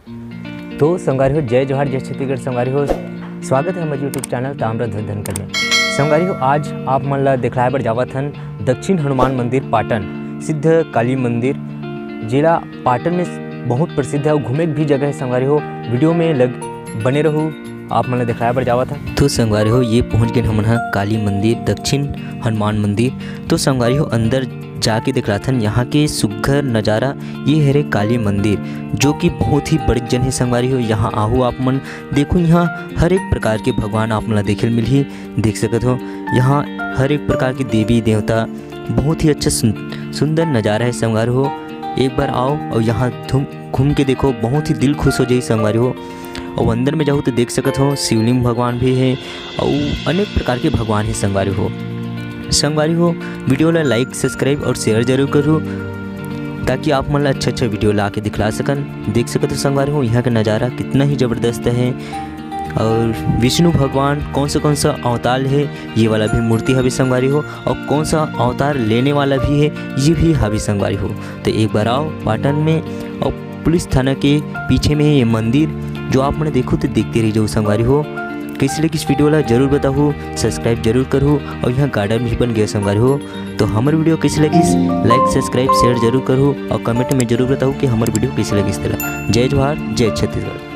तो संगवारी हो जय जोहार जय छत्तीसगढ़। संगवारी हो स्वागत है हमारे यूट्यूब चैनल ताम्रध्वज करने। संगवारी हो आज आप मन ला दिखलाए बर जावत हन दक्षिण हनुमान मंदिर पाटन सिद्ध काली मंदिर जिला पाटन में बहुत प्रसिद्ध है और घूमे भी जगह है। संगवारी हो वीडियो में लग बने रहो, आप मन ला दिखलाए बर जावत हन। तो संगवारी हो ये पहुँच गए हमन ह काली मंदिर दक्षिण हनुमान मंदिर। तो संगवारी हो अंदर जाके दिखलाथन यहाँ के सुघ्घर नज़ारा। ये है रे काली मंदिर जो कि बहुत ही बड़ी जन है। संगवारी हो यहाँ आहू आप मन देखो, यहाँ हर एक प्रकार के भगवान आप मन देखे मिलही, देख सकत हो। यहाँ हर एक प्रकार के देवी देवता, बहुत ही अच्छा सुंदर नज़ारा है। संगवारी हो एक बार आओ और यहाँ घूम के देखो, बहुत ही दिल खुश हो जाए। संगवारी हो और अंदर में जाओ तो देख सकत हो शिवलिंग भगवान भी है और अनेक प्रकार के भगवान है। संगवारी हो वीडियो ला लाइक सब्सक्राइब और शेयर जरूर करो ताकि आप मन ला अच्छा वीडियो ला के दिखला सकन। देख सकते हो संगवारी हो यहाँ का नज़ारा कितना ही ज़बरदस्त है। और विष्णु भगवान कौन सा अवतार है ये वाला भी मूर्ति हवे संगवारी हो, और कौन सा अवतार लेने वाला भी है ये भी हवे संगवारी हो। तो एक बार आओ पाटन में, और पुलिस थाना के पीछे में है ये मंदिर जो आप मैंने देखो तो देखते रह जाओ। संगवारी हो कैसे लगी इस वीडियो ला जरूर बताओ, सब्सक्राइब जरूर करो। और यहाँ गार्डन भी बन गया संगवारी हो। तो हमारे वीडियो कैसे लगी लाइक सब्सक्राइब शेयर जरूर करो और कमेंट में जरूर बताओ कि हमारी वीडियो कैसे लगी। इस तरह जय जोहार जय छत्तीसगढ़।